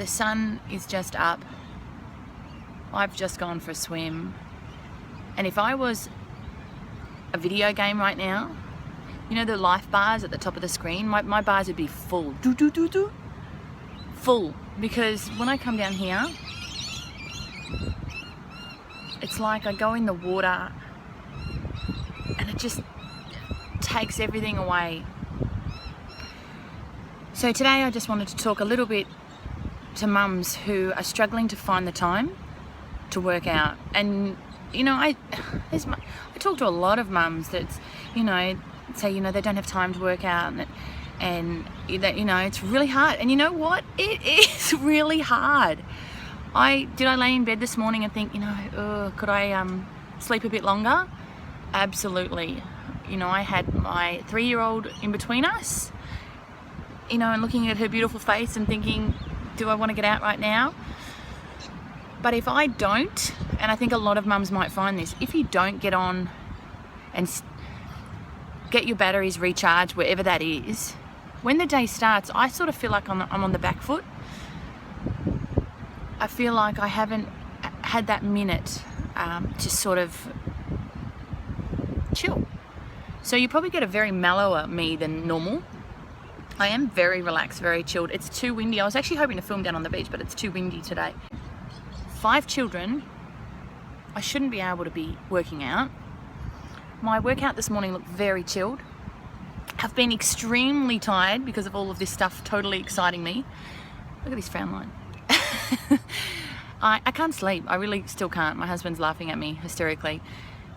the sun is just up. I've just gone for a swim. And if I was a video game right now, you know the life bars at the top of the screen? My bars would be full. Full. Because when I come down here, it's like I go in the water and it just takes everything away. So today I just wanted to talk a little bit to mums who are struggling to find the time to work out. And you know, I talk to a lot of mums that, you know, say, you know, they don't have time to work out, and that, you know, it's really hard. And you know what? It is really hard. Did I lay in bed this morning and think, you know, oh, could I sleep a bit longer? Absolutely. You know, I had my 3-year-old in between us, you know, and looking at her beautiful face and thinking, do I want to get out right now? But if I don't, and I think a lot of mums might find this, if you don't get on and get your batteries recharged, wherever that is, when the day starts, I sort of feel like I'm on the back foot. I feel like I haven't had that minute to sort of chill. So you probably get a very mellower me than normal. I am very relaxed, very chilled. It's too windy. I was actually hoping to film down on the beach, but it's too windy today. 5 children, I shouldn't be able to be working out. My workout this morning looked very chilled. I've been extremely tired because of all of this stuff totally exciting me. Look at this frown line. I can't sleep. I really still can't. My husband's laughing at me hysterically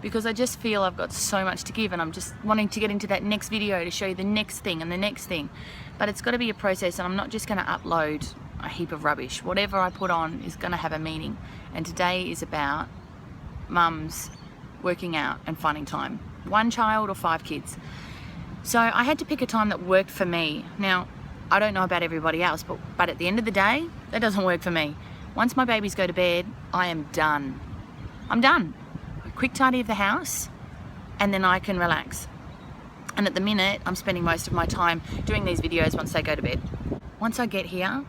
because I just feel I've got so much to give, and I'm just wanting to get into that next video to show you the next thing and the next thing. But it's got to be a process, and I'm not just going to upload a heap of rubbish. Whatever I put on is going to have a meaning. And today is about mums working out and finding time. 1 child or 5 kids. So I had to pick a time that worked for me. Now, I don't know about everybody else, but at the end of the day, that doesn't work for me. Once my babies go to bed, I am done. I'm done. A quick tidy of the house, and then I can relax. And at the minute, I'm spending most of my time doing these videos once they go to bed. Once I get here,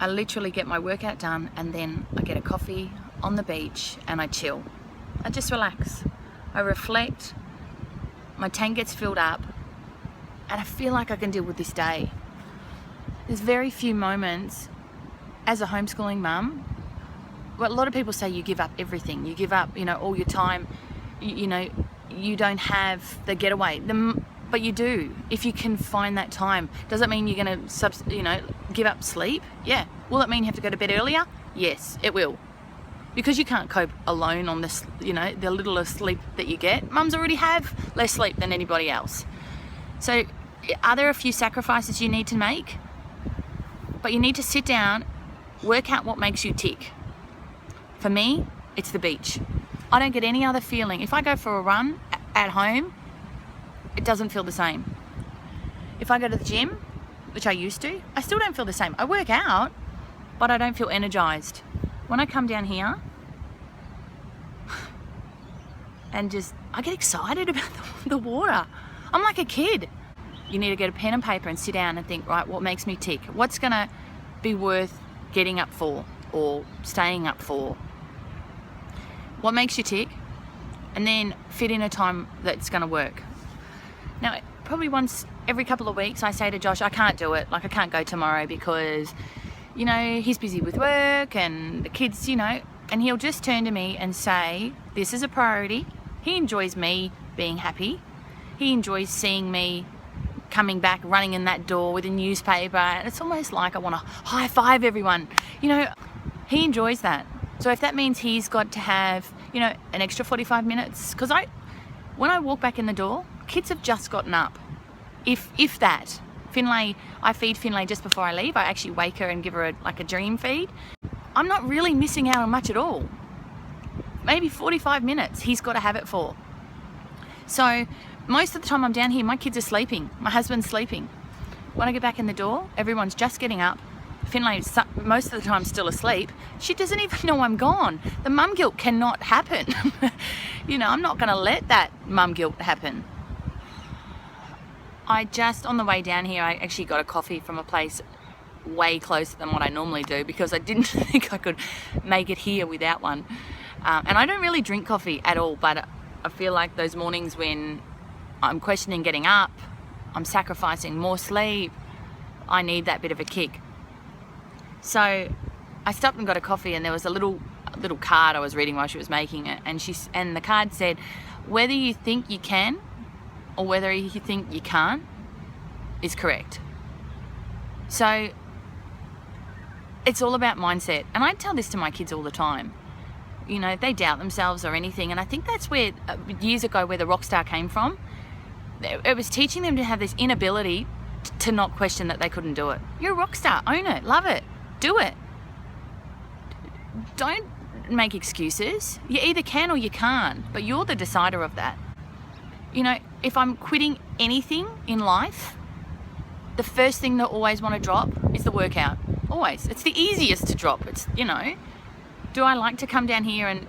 I literally get my workout done, and then I get a coffee on the beach and I chill. I just relax. I reflect, my tank gets filled up, and I feel like I can deal with this day. There's very few moments as a homeschooling mum. Well, a lot of people say you give up everything. You give up, you know, all your time. You know, you don't have the getaway. But you do, if you can find that time. Does it mean you're going to, you know, give up sleep? Yeah. Will it mean you have to go to bed earlier? Yes, it will. Because you can't cope alone on this, you know, the little sleep that you get. Mums already have less sleep than anybody else. So are there a few sacrifices you need to make? But you need to sit down, work out what makes you tick. For me, it's the beach. I don't get any other feeling. If I go for a run at home, it doesn't feel the same. If I go to the gym, which I used to, I still don't feel the same. I work out, but I don't feel energized. When I come down here and I get excited about the water. I'm like a kid. You need to get a pen and paper and sit down and think, right, what makes me tick? What's gonna be worth getting up for or staying up for? What makes you tick? And then fit in a time that's gonna work. Now, probably once every couple of weeks, I say to Josh, I can't do it. Like, I can't go tomorrow because, you know, he's busy with work and the kids, you know, and he'll just turn to me and say, this is a priority. He enjoys me being happy. He enjoys seeing me coming back, running in that door with a newspaper. And it's almost like I want to high five everyone. You know, he enjoys that. So if that means he's got to have, you know, an extra 45 minutes, because when I walk back in the door, kids have just gotten up. If that. Finlay, I feed Finlay just before I leave. I actually wake her and give her a dream feed. I'm not really missing out on much at all. Maybe 45 minutes he's got to have it for. So most of the time I'm down here, my kids are sleeping. My husband's sleeping. When I get back in the door, everyone's just getting up. Finlay's most of the time still asleep. She doesn't even know I'm gone. The mum guilt cannot happen. You know, I'm not going to let that mum guilt happen. On the way down here, I actually got a coffee from a place way closer than what I normally do because I didn't think I could make it here without one. And I don't really drink coffee at all, but I feel like those mornings when I'm questioning getting up, I'm sacrificing more sleep, I need that bit of a kick. So I stopped and got a coffee, and there was a little card I was reading while she was making it, and the card said, whether you think you can or whether you think you can't is correct. So it's all about mindset. And I tell this to my kids all the time. You know, they doubt themselves or anything, and I think that's where years ago where the rock star came from. It was teaching them to have this inability to not question that they couldn't do it. You're a rock star, own it, love it, do it. Don't make excuses. You either can or you can't, but you're the decider of that. You know, if I'm quitting anything in life, the first thing that I always want to drop is the workout. Always. It's the easiest to drop. It's, you know, do I like to come down here and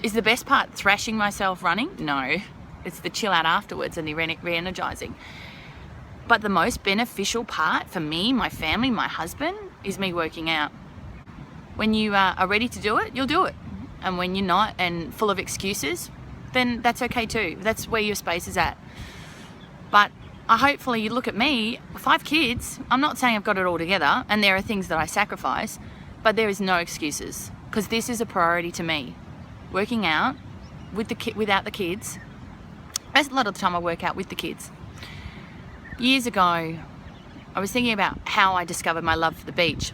is the best part thrashing myself running? No. It's the chill out afterwards and the re-energizing. But the most beneficial part for me, my family, my husband, is me working out. When you are ready to do it, you'll do it. And when you're not and full of excuses, then that's okay too. That's where your space is at. But hopefully you look at me, 5 kids, I'm not saying I've got it all together, and there are things that I sacrifice, but there is no excuses, because this is a priority to me. Working out without the kids. Most a lot of the time I work out with the kids. Years ago, I was thinking about how I discovered my love for the beach.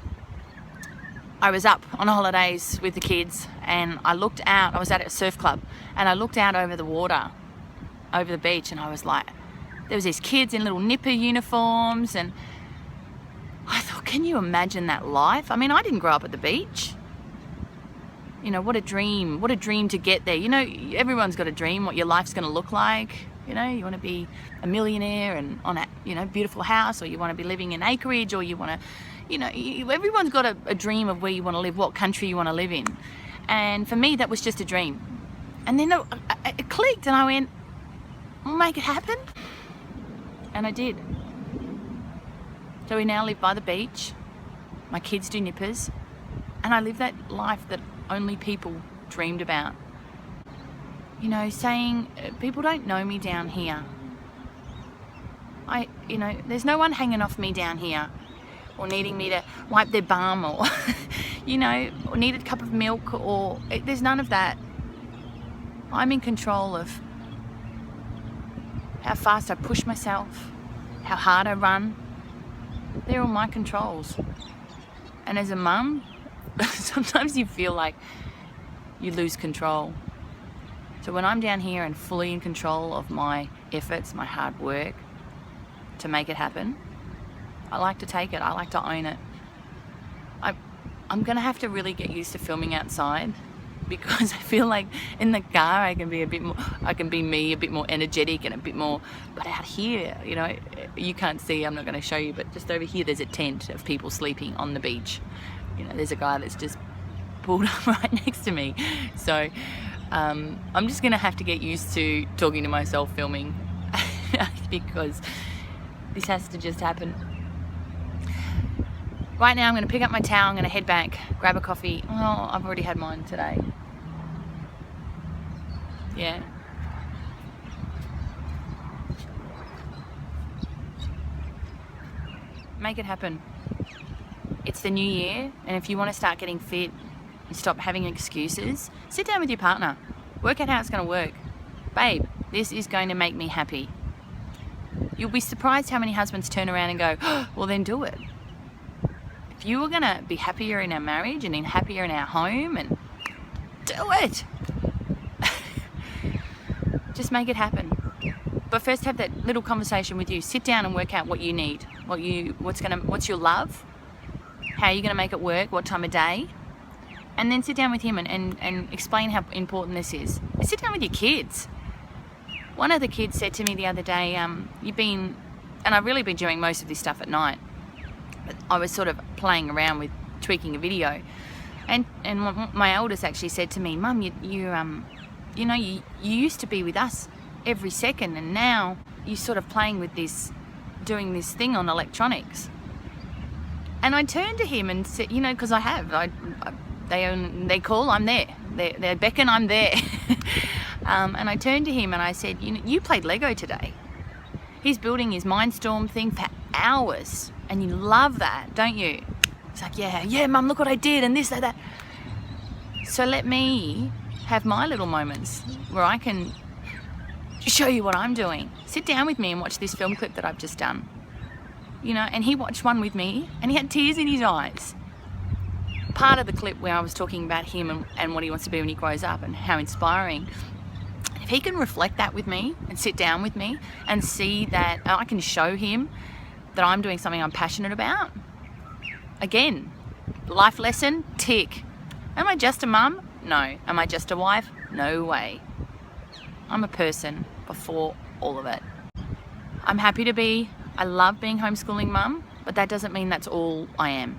I was up on holidays with the kids, and I looked out. I was at a surf club, and I looked out over the water, over the beach, and I was like, there was these kids in little nipper uniforms, and I thought, can you imagine that life? I mean, I didn't grow up at the beach. You know, what a dream to get there. You know, everyone's got a dream what your life's going to look like. You know, you want to be a millionaire and on a, you know, beautiful house, or you want to be living in acreage, or you want to, you know, everyone's got a dream of where you want to live, what country you want to live in. And for me, that was just a dream. And then it clicked, and I went, I'll make it happen. And I did. So we now live by the beach. My kids do nippers. And I live that life that only people dreamed about. You know, saying, people don't know me down here. You know, there's no one hanging off me down here, or needing me to wipe their bum, or, you know, or need a cup of milk, or there's none of that. I'm in control of how fast I push myself, how hard I run. They're all my controls. And as a mum, sometimes you feel like you lose control. So when I'm down here and fully in control of my efforts, my hard work to make it happen, I like to take it. I like to own it. I'm gonna have to really get used to filming outside, because I feel like in the car I can be me, a bit more energetic and a bit more, but out here, you know, you can't see, I'm not going to show you, but just over here there's a tent of people sleeping on the beach. You know, there's a guy that's just pulled up right next to me. So I'm just going to have to get used to talking to myself filming because this has to just happen. Right now I'm going to pick up my towel, I'm going to head back, grab a coffee. Oh, I've already had mine today. Yeah. Make it happen. It's the new year, and if you want to start getting fit and stop having excuses, sit down with your partner. Work out how it's going to work. Babe, this is going to make me happy. You'll be surprised how many husbands turn around and go, oh, well then do it. If you were going to be happier in our marriage and happier in our home, and do it. Just make it happen. But first have that little conversation with you. Sit down and work out what you need. What's your love? How are you going to make it work? What time of day? And then sit down with him and explain how important this is. And sit down with your kids. One of the kids said to me the other day, and I've really been doing most of this stuff at night, but I was sort of playing around with tweaking a video, and my eldest actually said to me, Mum, you used to be with us every second, and now you're sort of playing with this, doing this thing on electronics. And I turned to him and said, you know, because I have, they call, I'm there. They beckon, I'm there. And I turned to him and I said, you played Lego today. He's building his Mindstorm thing for hours, and you love that, don't you? He's like, yeah, Mum, look what I did, and this, that. So let me have my little moments where I can show you what I'm doing. Sit down with me and watch this film clip that I've just done. You know, and he watched one with me and he had tears in his eyes. Part of the clip where I was talking about him and what he wants to be when he grows up and how inspiring. If he can reflect that with me and sit down with me and see that I can show him that I'm doing something I'm passionate about. Again, life lesson, tick. Am I just a mum? No. Am I just a wife? No way. I'm a person before all of it. I'm happy to be. I love being homeschooling mum, but that doesn't mean that's all I am.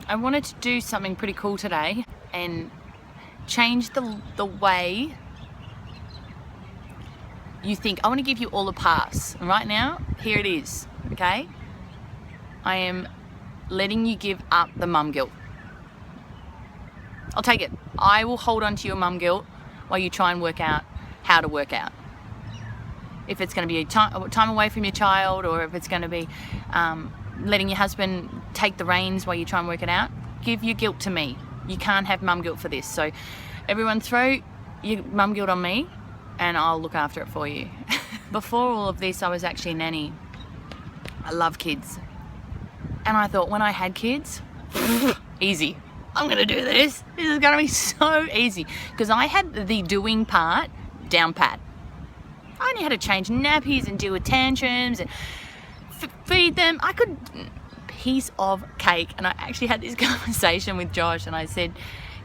I wanted to do something pretty cool today and change the way you think. I want to give you all a pass. And right now, here it is, okay? I am letting you give up the mum guilt. I'll take it. I will hold on to your mum guilt while you try and work out how to work out. If it's going to be a time away from your child, or if it's going to be letting your husband take the reins while you try and work it out, give your guilt to me. You can't have mum guilt for this. So everyone throw your mum guilt on me and I'll look after it for you. Before all of this, I was actually a nanny. I love kids. And I thought when I had kids, easy. I'm going to do this. This is going to be so easy. Because I had the doing part down pat. I only had to change nappies and deal with tantrums and feed them. I could, piece of cake. And I actually had this conversation with Josh and I said,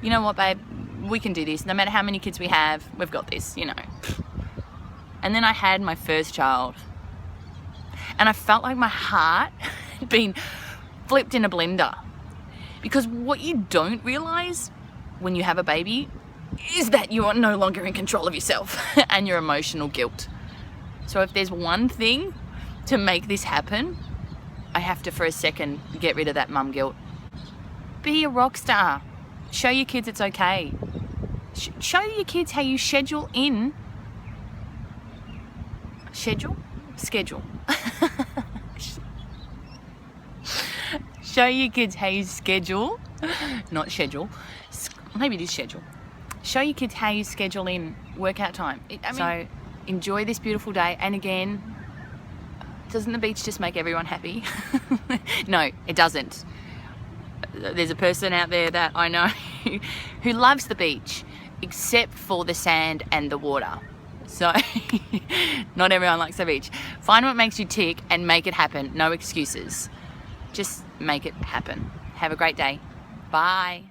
you know what, babe, we can do this. No matter how many kids we have, we've got this, you know. And then I had my first child. And I felt like my heart had been flipped in a blender. Because what you don't realize when you have a baby is that you are no longer in control of yourself and your emotional guilt. So if there's one thing to make this happen, I have to for a second get rid of that mum guilt. Be a rock star. Show your kids it's okay. Show your kids how you schedule in. Schedule? Show your kids how you schedule, not schedule, maybe it is schedule. Show your kids how you schedule in workout time. So enjoy this beautiful day. And again, doesn't the beach just make everyone happy? No, it doesn't. There's a person out there that I know who loves the beach, except for the sand and the water. So not everyone likes the beach. Find what makes you tick and make it happen. No excuses. Just make it happen. Have a great day. Bye.